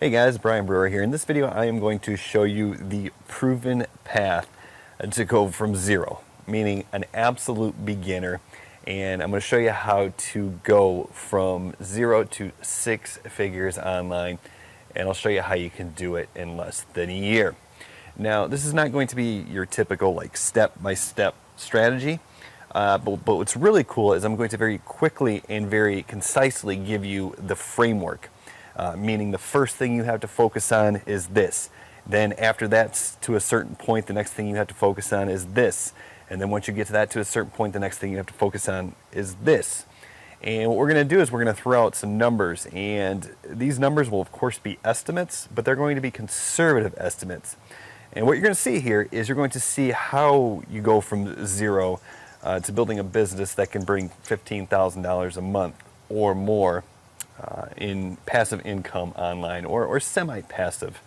Hey guys, Brian Brewer here. In this video I am going to show you the proven path to go from zero, meaning an absolute beginner, and I'm going to show you how to go from 0 to 6 figures online, and I'll show you how you can do it in less than a year. Now this is not going to be your typical like step-by-step strategy, but what's really cool is I'm going to very quickly and very concisely give you the framework. Meaning the first thing you have to focus on is this. Then after that, to a certain point, the next thing you have to focus on is this. And then once you get to that to a certain point, the next thing you have to focus on is this. And what we're going to do is we're going to throw out some numbers. And these numbers will of course be estimates, but they're going to be conservative estimates. And what you're going to see here is you're going to see how you go from zero to building a business that can bring $15,000 a month or more in passive income online or semi-passive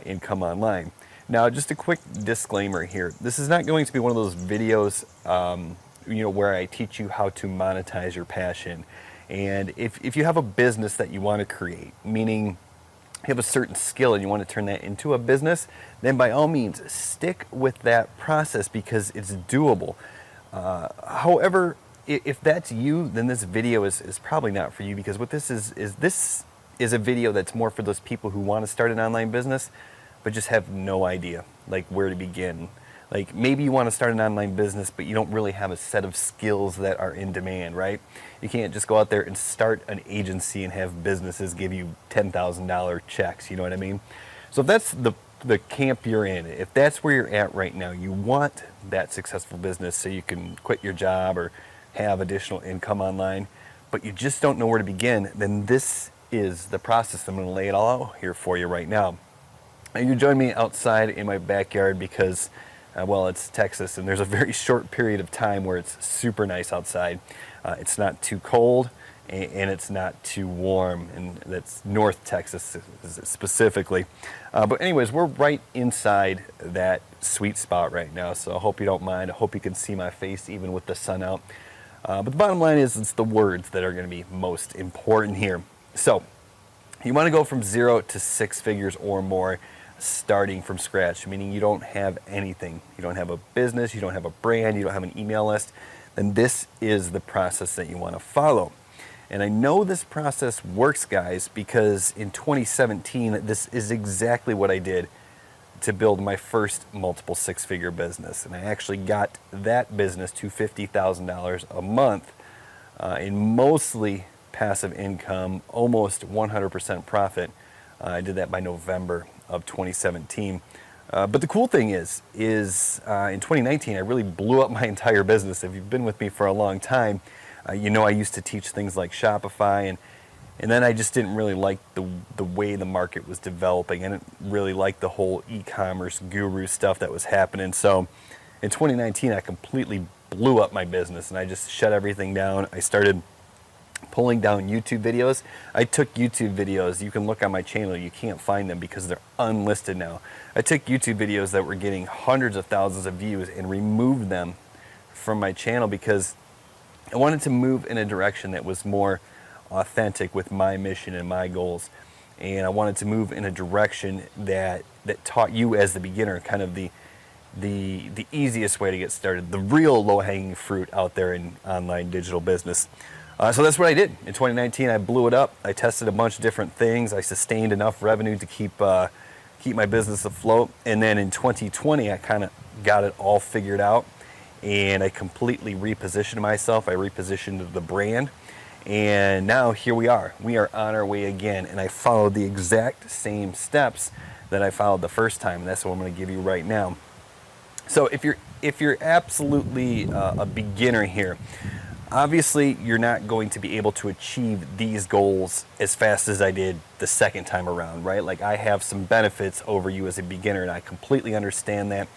income online. Now, just a quick disclaimer here. This is not going to be one of those videos where I teach you how to monetize your passion. And if you have a business that you want to create, meaning you have a certain skill and you want to turn that into a business, then by all means stick with that process because it's doable. However, if that's you, then this video is probably not for you, because what this is a video that's more for those people who want to start an online business but just have no idea like where to begin. Like maybe you want to start an online business but you don't really have a set of skills that are in demand, right? You can't just go out there and start an agency and have businesses give you $10,000 checks, you know what I mean? So if that's the camp you're in, if that's where you're at right now, you want that successful business so you can quit your job or have additional income online, but you just don't know where to begin, then this is the process. I'm going to lay it all out here for you right now. And you join me outside in my backyard because, well, it's Texas, and there's a very short period of time where it's super nice outside. It's not too cold, and it's not too warm, and that's North Texas specifically. But anyways, we're right inside that sweet spot right now, so I hope you don't mind. I hope you can see my face even with the sun out. But the bottom line is it's the words that are going to be most important here. So you want to go from 0 to 6 figures or more starting from scratch, meaning you don't have anything. You don't have a business, you don't have a brand, you don't have an email list. Then this is the process that you want to follow. And I know this process works, guys, because in 2017, this is exactly what I did to build my first multiple 6-figure business. And I actually got that business to $50,000 a month in mostly passive income, almost 100% profit. I did that by November of 2017. But the cool thing is in 2019, I really blew up my entire business. If you've been with me for a long time, you know I used to teach things like Shopify, and then I just didn't really like the way the market was developing. I didn't really like the whole e-commerce guru stuff that was happening. So in 2019, I completely blew up my business and I just shut everything down. I started pulling down YouTube videos. I took YouTube videos. You can look on my channel. You can't find them because they're unlisted now. I took YouTube videos that were getting hundreds of thousands of views and removed them from my channel because I wanted to move in a direction that was more authentic with my mission and my goals, and I wanted to move in a direction that taught you as the beginner kind of the easiest way to get started, the real low-hanging fruit out there in online digital business. So that's what I did in 2019. I blew it up. I tested a bunch of different things. I sustained enough revenue to keep my business afloat, and then in 2020 I kind of got it all figured out, and I completely repositioned myself. I repositioned the brand. And now here we are. We are on our way again, and I followed the exact same steps that I followed the first time, and that's what I'm going to give you right now. So if you're absolutely a beginner here, obviously you're not going to be able to achieve these goals as fast as I did the second time around, right? Like I have some benefits over you as a beginner, and I completely understand that.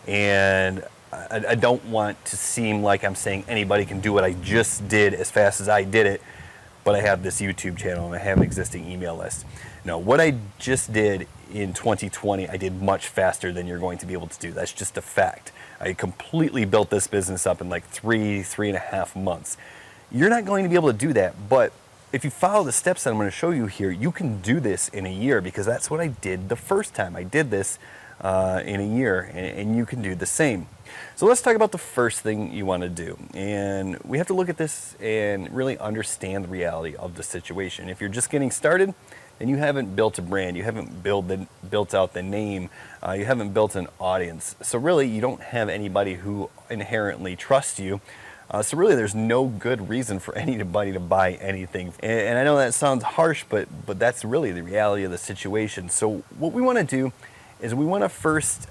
And I don't want to seem like I'm saying anybody can do what I just did as fast as I did it, but I have this YouTube channel and I have an existing email list. No, what I just did in 2020, I did much faster than you're going to be able to do. That's just a fact. I completely built this business up in like 3.5 months. You're not going to be able to do that, but if you follow the steps that I'm going to show you here, you can do this in a year, because that's what I did the first time. I did this in a year, and you can do the same. So let's talk about the first thing you want to do. And we have to look at this and really understand the reality of the situation. If you're just getting started, then you haven't built a brand, you haven't built out the name, you haven't built an audience. So really, you don't have anybody who inherently trusts you. So really, there's no good reason for anybody to buy anything. And I know that sounds harsh, but that's really the reality of the situation. So what we want to do is we want to first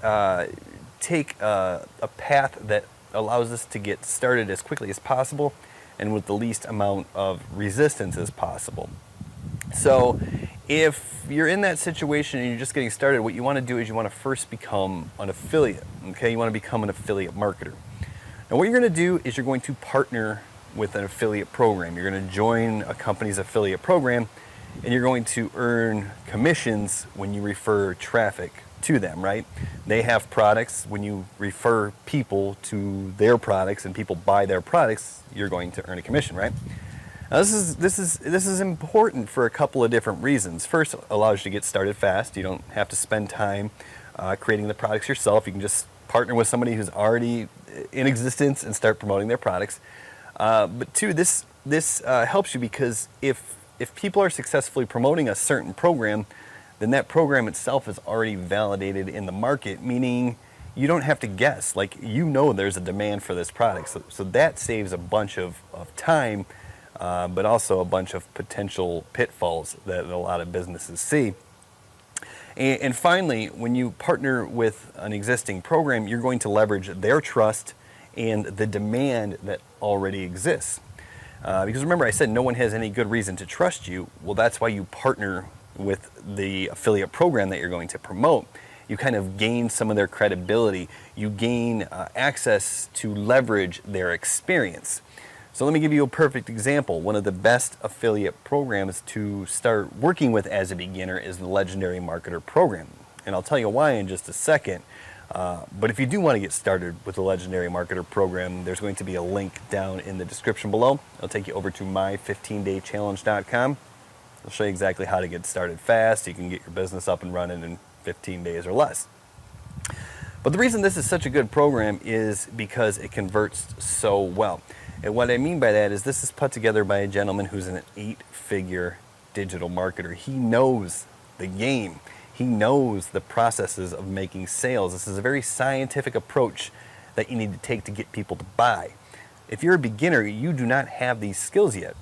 take a path that allows us to get started as quickly as possible and with the least amount of resistance as possible. So if you're in that situation and you're just getting started, what you want to do is you want to first become an affiliate. Okay, you want to become an affiliate marketer. Now what you're going to do is you're going to partner with an affiliate program. You're going to join a company's affiliate program, and you're going to earn commissions when you refer traffic to them, right? They have products. When you refer people to their products and people buy their products, you're going to earn a commission, right? Now this is important for a couple of different reasons. First, it allows you to get started fast. You don't have to spend time creating the products yourself. You can just partner with somebody who's already in existence and start promoting their products. But two, this helps you because if people are successfully promoting a certain program, then that program itself is already validated in the market, meaning you don't have to guess. Like, you know there's a demand for this product. So that saves a bunch of time, but also a bunch of potential pitfalls that a lot of businesses see. And finally, when you partner with an existing program, you're going to leverage their trust and the demand that already exists. Because remember, I said no one has any good reason to trust you. Well, that's why you partner with the affiliate program that you're going to promote. You kind of gain some of their credibility. You gain access to leverage their experience. So let me give you a perfect example. One of the best affiliate programs to start working with as a beginner is the Legendary Marketer program. And I'll tell you why in just a second. But if you do want to get started with the Legendary Marketer program, there's going to be a link down in the description below. It'll take you over to my15daychallenge.com. I'll show you exactly how to get started fast. You can get your business up and running in 15 days or less. But the reason this is such a good program is because it converts so well. And what I mean by that is this is put together by a gentleman who's an 8-figure digital marketer. He knows the game. He knows the processes of making sales. This is a very scientific approach that you need to take to get people to buy. If you're a beginner, you do not have these skills yet.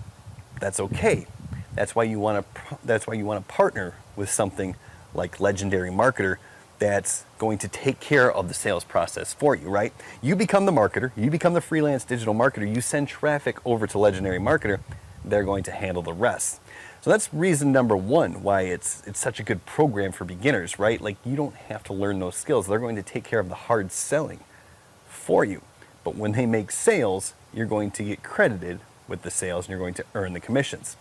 That's okay. That's why you want to partner with something like Legendary Marketer that's going to take care of the sales process for you, right? You become the marketer, you become the freelance digital marketer, you send traffic over to Legendary Marketer, they're going to handle the rest. So that's reason number one why it's such a good program for beginners, right? Like, you don't have to learn those skills. They're going to take care of the hard selling for you. But when they make sales, you're going to get credited with the sales and you're going to earn the commissions.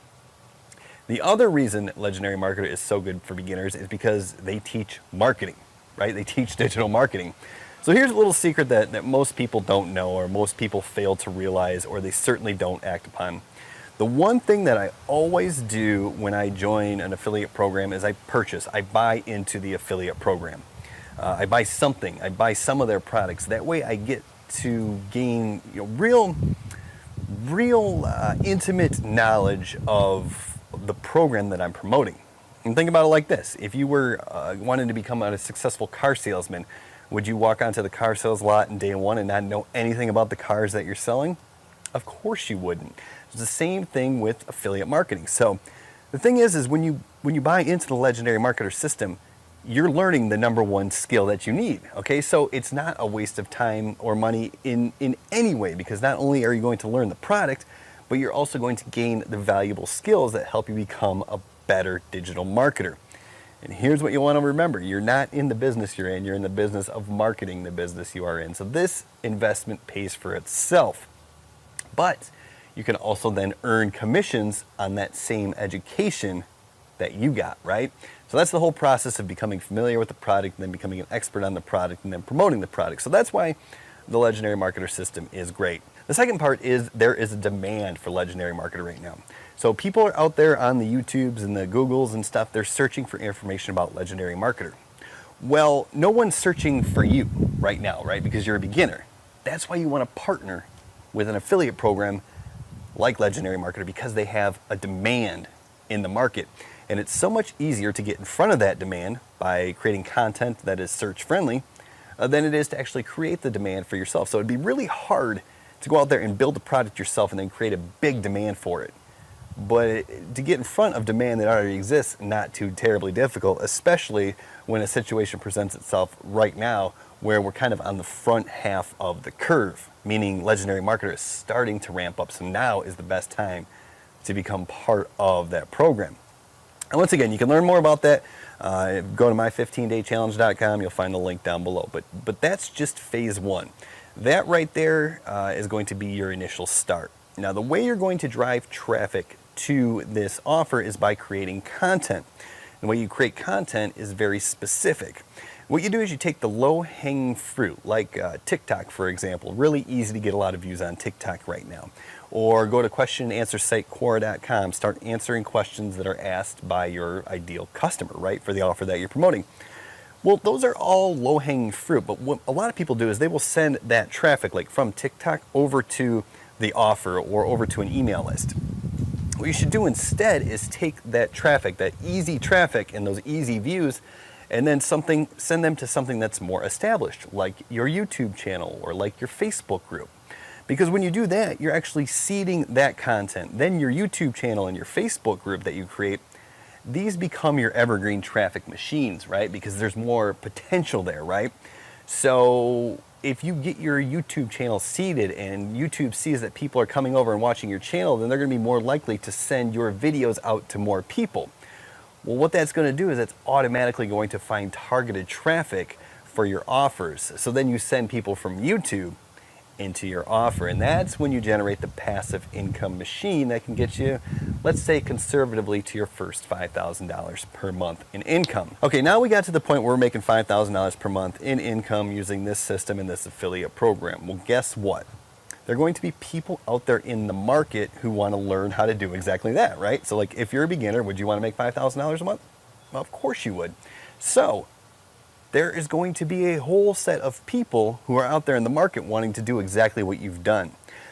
The other reason Legendary Marketer is so good for beginners is because they teach marketing, right? They teach digital marketing. So here's a little secret that most people don't know, or most people fail to realize, or they certainly don't act upon. The one thing that I always do when I join an affiliate program is I buy into the affiliate program. I buy something, I buy some of their products. That way I get to gain real intimate knowledge of the program that I'm promoting. And think about it like this. If you were wanting to become a successful car salesman, would you walk onto the car sales lot in day one and not know anything about the cars that you're selling? Of course you wouldn't. It's the same thing with affiliate marketing. So the thing is when you buy into the Legendary Marketer system, you're learning the number one skill that you need. Okay, so it's not a waste of time or money in any way, because not only are you going to learn the product, but you're also going to gain the valuable skills that help you become a better digital marketer. And here's what you want to remember. You're not in the business you're in the business of marketing the business you are in. So this investment pays for itself. But you can also then earn commissions on that same education that you got, right? So that's the whole process of becoming familiar with the product and then becoming an expert on the product and then promoting the product. So that's why the Legendary Marketer system is great. The second part is there is a demand for legendary marketer right now. So people are out there on the YouTubes and the Googles and stuff, they're searching for information about legendary marketer. Well, no one's searching for you right now, right? Because you're a beginner. That's why you want to partner with an affiliate program like Legendary Marketer, because they have a demand in the market. And it's so much easier to get in front of that demand by creating content that is search friendly than it is to actually create the demand for yourself. So it'd be really hard to go out there and build a product yourself and then create a big demand for it. But to get in front of demand that already exists, not too terribly difficult, especially when a situation presents itself right now where we're kind of on the front half of the curve, meaning Legendary Marketer is starting to ramp up. So now is the best time to become part of that program. And once again, you can learn more about that. Go to my15daychallenge.com. You'll find the link down below. But that's just phase one. That right there is going to be your initial start. Now, the way you're going to drive traffic to this offer is by creating content. The way you create content is very specific. What you do is you take the low-hanging fruit, like TikTok, for example. Really easy to get a lot of views on TikTok right now. Or go to question and answer site Quora.com. Start answering questions that are asked by your ideal customer, right, for the offer that you're promoting. Well, those are all low-hanging fruit, but what a lot of people do is they will send that traffic, like from TikTok, over to the offer or over to an email list. What you should do instead is take that traffic, that easy traffic and those easy views, and then send them to something that's more established, like your YouTube channel or like your Facebook group. Because when you do that, you're actually seeding that content. Then your YouTube channel and your Facebook group that you create, these become your evergreen traffic machines, right? Because there's more potential there, right? So if you get your YouTube channel seeded and YouTube sees that people are coming over and watching your channel, then they're going to be more likely to send your videos out to more people. Well, what that's going to do is it's automatically going to find targeted traffic for your offers. So then you send people from YouTube into your offer, and that's when you generate the passive income machine that can get you, let's say conservatively, to your first $5,000 per month in income. Okay, now we got to the point where we're making $5,000 per month in income using this system and this affiliate program. Well, guess what? There are going to be people out there in the market who want to learn how to do exactly that, right? So like if you're a beginner, would you want to make $5,000 a month? Well, of course you would. So there is going to be a whole set of people who are out there in the market wanting to do exactly what you've done.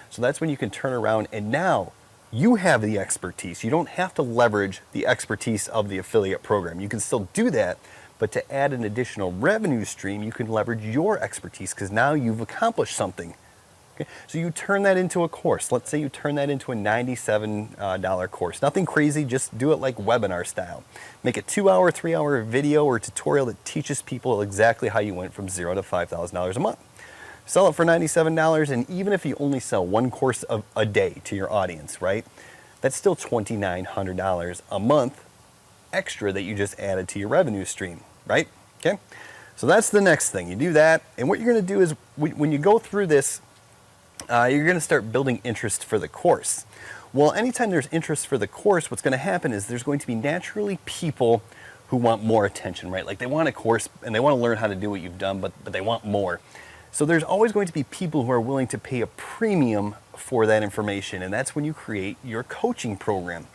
So that's when you can turn around and now you have the expertise. You don't have to leverage the expertise of the affiliate program. You can still do that, but to add an additional revenue stream, you can leverage your expertise because now you've accomplished something. Okay? So you turn that into a course. Let's say you turn that into a $97 course. Nothing crazy, just do it like webinar style. Make a 2-hour, 3-hour video or tutorial that teaches people exactly how you went from $0 to $5,000 a month. Sell it for $97, and even if you only sell one course a day to your audience, right? That's still $2,900 a month extra that you just added to your revenue stream, right? Okay, so that's the next thing. You do that, and what you're going to do is when you go through this, you're going to start building interest for the course. Well, anytime there's interest for the course, what's going to happen is there's going to be naturally people who want more attention, right? Like they want a course and they want to learn how to do what you've done, but they want more. So there's always going to be people who are willing to pay a premium for that information, and that's when you create your coaching program.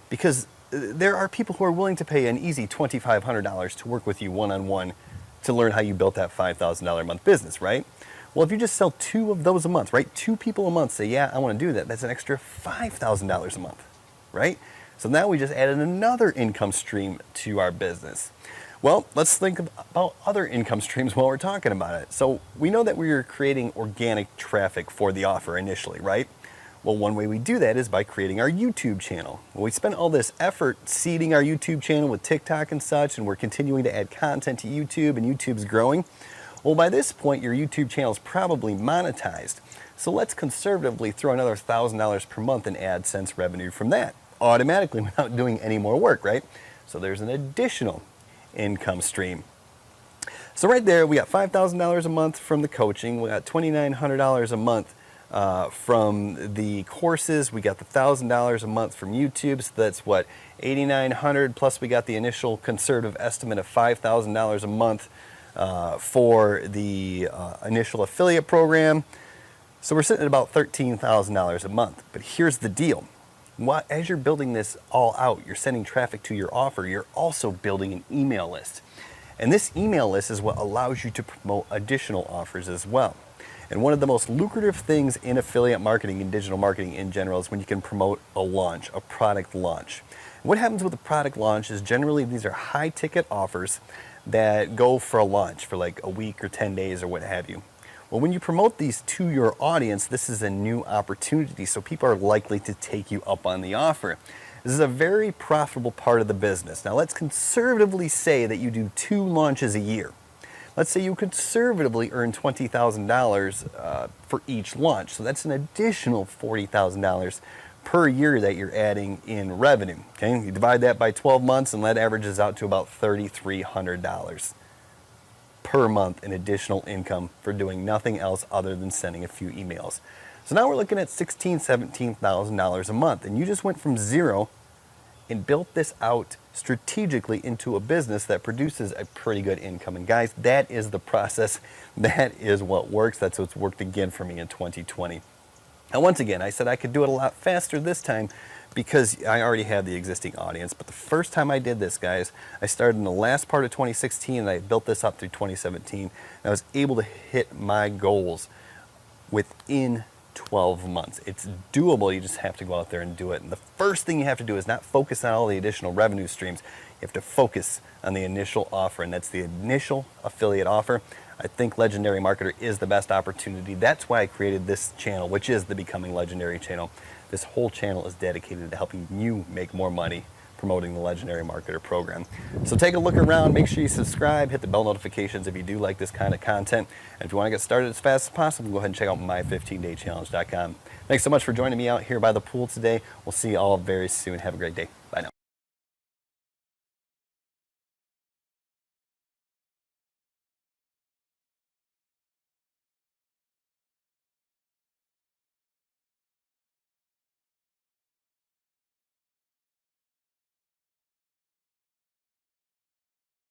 Because there are people who are willing to pay an easy $2,500 to work with you one-on-one to learn how you built that $5,000 a month business, right? Well, if you just sell 2 of those a month, right? 2 people a month say, yeah, I want to do that. That's an extra $5,000 a month, right? So now we just added another income stream to our business. Well, let's think about other income streams while we're talking about it. So we know that we are creating organic traffic for the offer initially, right? Well, one way we do that is by creating our YouTube channel. Well, we spent all this effort seeding our YouTube channel with TikTok and such, and we're continuing to add content to YouTube, and YouTube's growing. Well, by this point, your YouTube channel is probably monetized. So let's conservatively throw another $1,000 per month in AdSense revenue from that, automatically without doing any more work, right? So there's an additional income stream. So right there, we got $5,000 a month from the coaching. We got $2,900 a month from the courses. We got the $1,000 a month from YouTube. So that's what, $8,900, plus we got the initial conservative estimate of $5,000 a month for the initial affiliate program. So we're sitting at about $13,000 a month. But here's the deal. As you're building this all out, you're sending traffic to your offer, you're also building an email list. And this email list is what allows you to promote additional offers as well. And one of the most lucrative things in affiliate marketing and digital marketing in general is when you can promote a launch, a product launch. What happens with a product launch is generally these are high ticket offers that go for a launch for like a week or 10 days or what have you. Well, when you promote these to your audience, this is a new opportunity, so people are likely to take you up on the offer. This is a very profitable part of the business. Now, let's conservatively say that you do 2 launches a year. Let's say you conservatively earn $20,000 for each launch, so that's an additional $40,000 per year that you're adding in revenue. Okay, you divide that by 12 months, and that averages out to about $3,300 per month in additional income for doing nothing else other than sending a few emails. So now we're looking at $16,000, $17,000 a month, and you just went from zero and built this out strategically into a business that produces a pretty good income. And guys, that is the process. That is what works. That's what's worked again for me in 2020. Now, once again, I said I could do it a lot faster this time because I already had the existing audience. But the first time I did this, guys, I started in the last part of 2016 and I built this up through 2017. And I was able to hit my goals within 12 months. It's doable. You just have to go out there and do it. And the first thing you have to do is not focus on all the additional revenue streams. You have to focus on the initial offer, and that's the initial affiliate offer. I think Legendary Marketer is the best opportunity. That's why I created this channel, which is the Becoming Legendary channel. This whole channel is dedicated to helping you make more money promoting the Legendary Marketer program. So take a look around, make sure you subscribe, hit the bell notifications if you do like this kind of content. And if you want to get started as fast as possible, go ahead and check out my15daychallenge.com. Thanks so much for joining me out here by the pool today. We'll see you all very soon. Have a great day.